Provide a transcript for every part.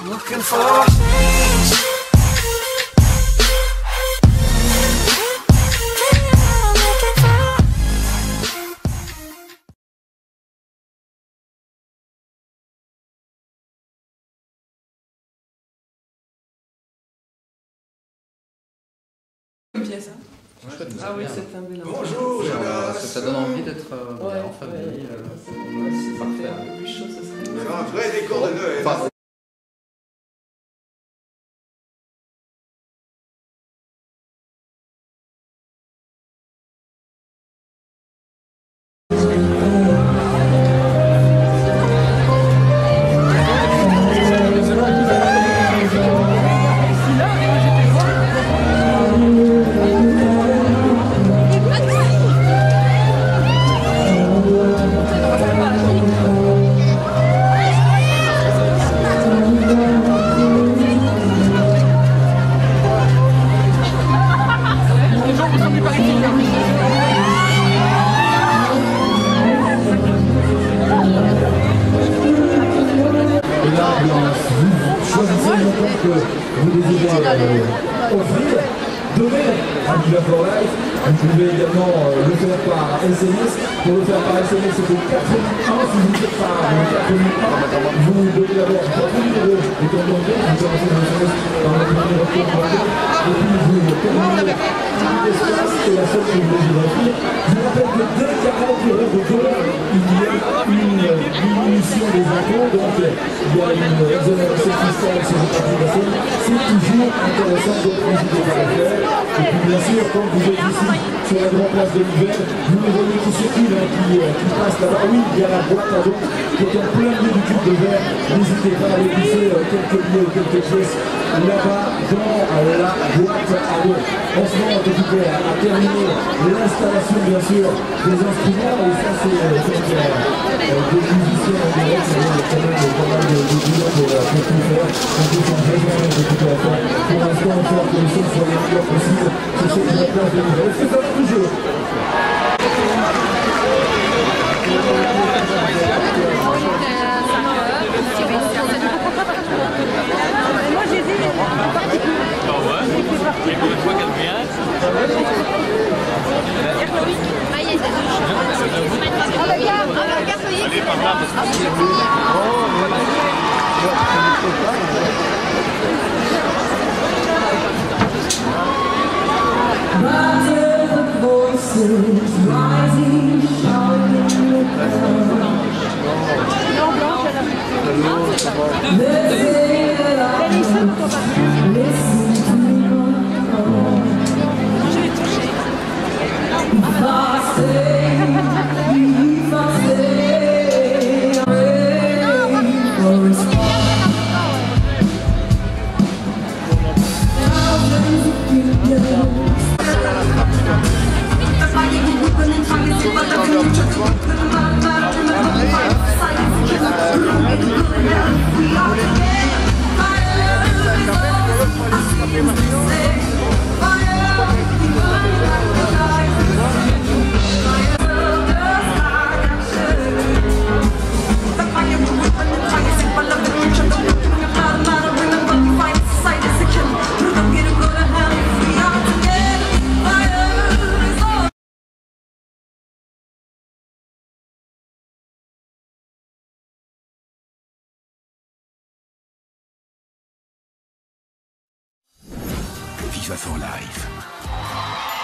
looking for. Pièce, hein. Ah oui, c'est un bel endroit. Bonjour, ça donne envie d'être en famille. C'est parfait. Plus chaud, ça serait. C'est un vrai décor de Noël. Enfin, vous désirez offrir, donner à Viva for Life. Vous pouvez également le faire par SMS. Pour le faire par SMS, c'est au 401. Si vous le faites par 401, vous donnez d'abord votre numéro de compte bancaire. Vous commencez dans SMS par votre numéro de compte bancaire. Et puis vous terminez c'est la seule que vous désirez offrir. Je vous rappelle que dès 40 euros de don, il y a une diminution des impôts. Donc il y a une exonération fiscale sur votre application. C'est toujours intéressant de visiter par la faire. Et puis bien sûr, quand vous êtes ici sur la grande place de Nivelles, vous les voyez qui circulent, qui passent là-bas. Oui, il y a la boîte à dos qui est en plein milieu du cube de verre. N'hésitez pas à aller glisser quelques billets ou quelques pièces là-bas dans la boîte à dos. En ce moment, on est occupé à terminer l'installation, bien sûr, des instruments. Et ça, c'est des musiciens en direct. Ça vient quand même pas mal de boulot pour tout faire. Donc, ils sont vraiment occupés à faire. Pour l'instant, on fait que les choses soient les meilleures possibles. C'est sur la place de Nivelles. C'est ça toujours. Moi j'ai dit Et pour une fois qu'elle vient, allez par là parce Viva for Life.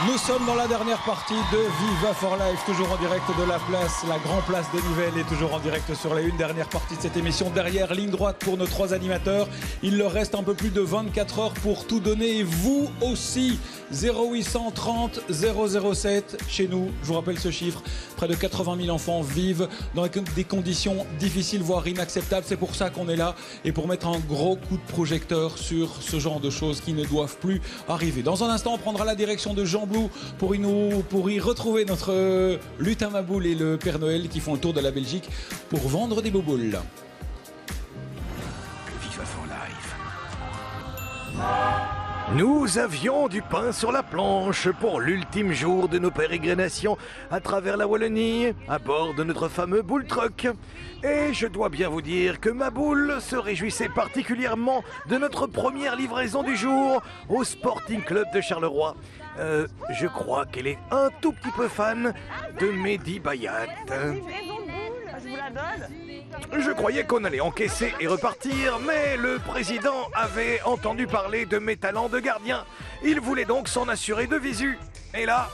Nous sommes dans la dernière partie de Viva for Life, toujours en direct de la place, la grande place de Nivelles, et toujours en direct sur la une dernière partie de cette émission. Derrière, ligne droite pour nos trois animateurs. Il leur reste un peu plus de 24 heures pour tout donner, et vous aussi. 0830 007 chez nous, je vous rappelle ce chiffre, près de 80 000 enfants vivent dans des conditions difficiles, voire inacceptables. C'est pour ça qu'on est là, et pour mettre un gros coup de projecteur sur ce genre de choses qui ne doivent plus arriver. Dans un instant, on prendra la direction de Jean Blou pour y retrouver notre lutin Maboul et le Père Noël qui font le tour de la Belgique pour vendre des boboules. Viva for Life. Nous avions du pain sur la planche pour l'ultime jour de nos pérégrinations à travers la Wallonie, à bord de notre fameux Bull Truck. Et je dois bien vous dire que ma boule se réjouissait particulièrement de notre première livraison du jour au Sporting Club de Charleroi. Je crois qu'elle est un tout petit peu fan de Mehdi Bayat. Je vous la donne. Je croyais qu'on allait encaisser et repartir, mais le président avait entendu parler de mes talents de gardien. Il voulait donc s'en assurer de visu. Et là,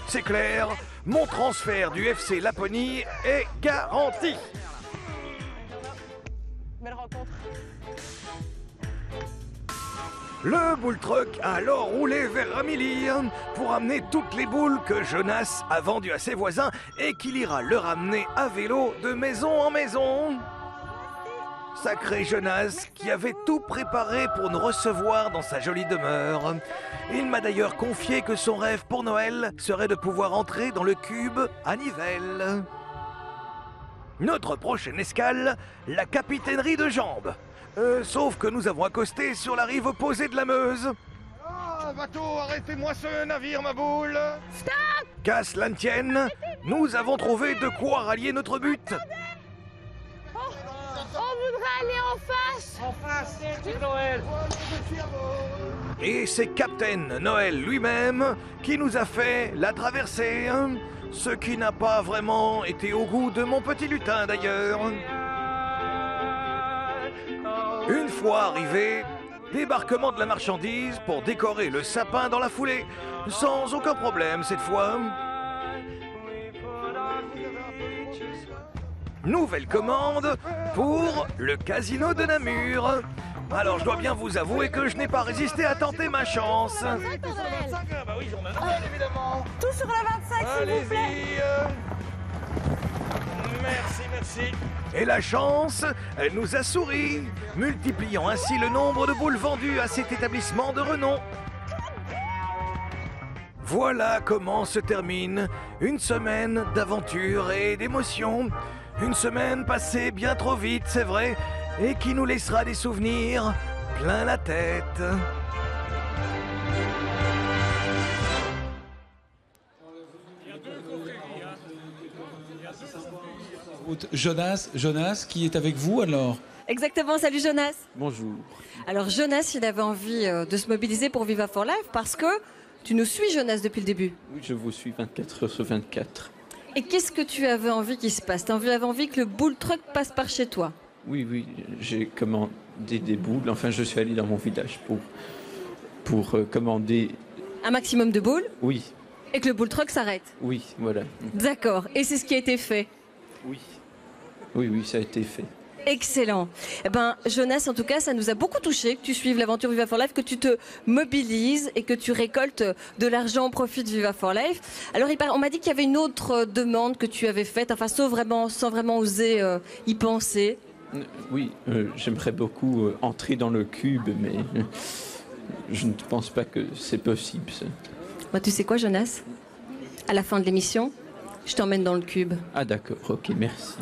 c'est clair, mon transfert du FC Laponie est garanti. Belle rencontre. Le Bull Truck a alors roulé vers Ramilly pour amener toutes les boules que Jonas a vendues à ses voisins et qu'il ira leur amener à vélo de maison en maison. Sacré Jonas qui avait tout préparé pour nous recevoir dans sa jolie demeure. Il m'a d'ailleurs confié que son rêve pour Noël serait de pouvoir entrer dans le cube à Nivelles. Notre prochaine escale, la capitainerie de Jambes. Sauf que nous avons accosté sur la rive opposée de la Meuse. Ah, bateau, arrêtez-moi ce navire, ma boule. Stop! Qu'à cela ne tienne, nous avons trouvé de quoi rallier notre but. On voudrait aller en face. En face, c'est Noël. Et c'est Captain Noël lui-même qui nous a fait la traversée. Ce qui n'a pas vraiment été au goût de mon petit lutin d'ailleurs. Une fois arrivé, débarquement de la marchandise pour décorer le sapin dans la foulée, sans aucun problème cette fois. Nouvelle commande pour le casino de Namur. Alors je dois bien vous avouer que je n'ai pas résisté à tenter ma chance. Bah oui, j'en ai évidemment. Tout sur la 25, s'il vous plaît. Merci, merci. Et la chance, elle nous a souri, multipliant ainsi le nombre de boules vendues à cet établissement de renom. Voilà comment se termine une semaine d'aventure et d'émotion. Une semaine passée bien trop vite, c'est vrai, et qui nous laissera des souvenirs plein la tête. Jonas, qui est avec vous alors? Exactement, salut Jonas. Bonjour. Alors Jonas, il avait envie de se mobiliser pour Viva for Life parce que tu nous suis Jonas depuis le début. Oui, je vous suis 24 heures sur 24. Et qu'est-ce que tu avais envie qu'il se passe? Tu avais envie que le Bull Truck passe par chez toi? Oui, j'ai commandé des boules. Enfin, je suis allé dans mon village pour commander... Un maximum de boules? Oui. Et que le Bull Truck s'arrête? Oui, voilà. D'accord. Et c'est ce qui a été fait? Oui, ça a été fait. Excellent. Eh ben, Jonas, en tout cas, ça nous a beaucoup touché que tu suives l'aventure Viva for Life, que tu te mobilises et que tu récoltes de l'argent au profit de Viva for Life. Alors, on m'a dit qu'il y avait une autre demande que tu avais faite, enfin, sans vraiment oser y penser. Oui, j'aimerais beaucoup entrer dans le cube, mais je ne pense pas que c'est possible. Ça. Bah, tu sais quoi, Jonas? À la fin de l'émission, je t'emmène dans le cube. Ah d'accord, ok, merci.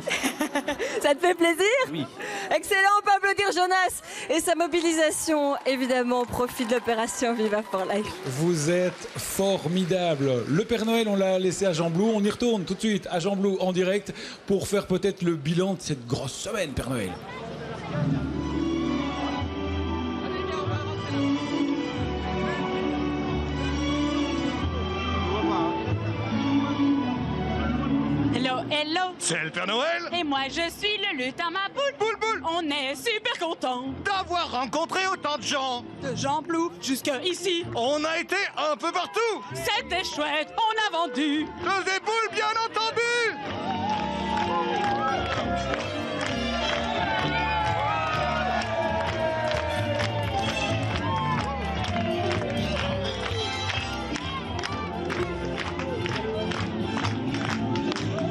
Ça te fait plaisir? Oui. Excellent, on peut applaudir Jonas et sa mobilisation, évidemment, au profit de l'opération Viva for Life. Vous êtes formidable. Le Père Noël, on l'a laissé à Jean Blou. On y retourne tout de suite à Jean Blou en direct pour faire peut-être le bilan de cette grosse semaine, Père Noël. Hello, c'est le Père Noël. et moi je suis le lutin ma boule. Boule. On est super contents D'avoir rencontré autant de gens. de Jean Blou jusqu'ici. On a été un peu partout. C'était chouette, on a vendu. Des boules, bien entendu.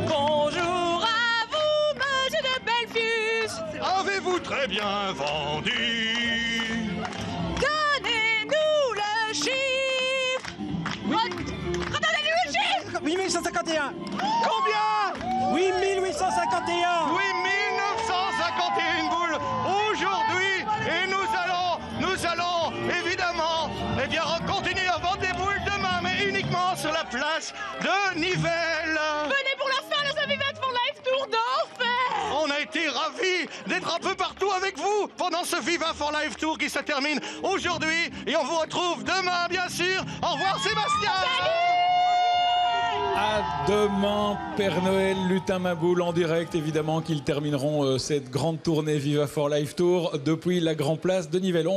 Bonjour à vous, monsieur de Belfius. Avez-vous très bien vendu? Donnez-nous le chiffre. Redonnez-nous le chiffre. 8851. Combien? 8851. Oui, 1951 boules aujourd'hui. Et nous allons évidemment, place de Nivelles. Venez pour la fin de ce Viva for Life Tour d'enfer. On a été ravis d'être un peu partout avec vous pendant ce Viva for Life Tour qui se termine aujourd'hui. Et on vous retrouve demain, bien sûr. Au revoir, Sébastien. À demain, Père Noël, Lutin Maboul en direct, évidemment qu'ils termineront cette grande tournée Viva for Life Tour depuis la Grand Place de Nivelles.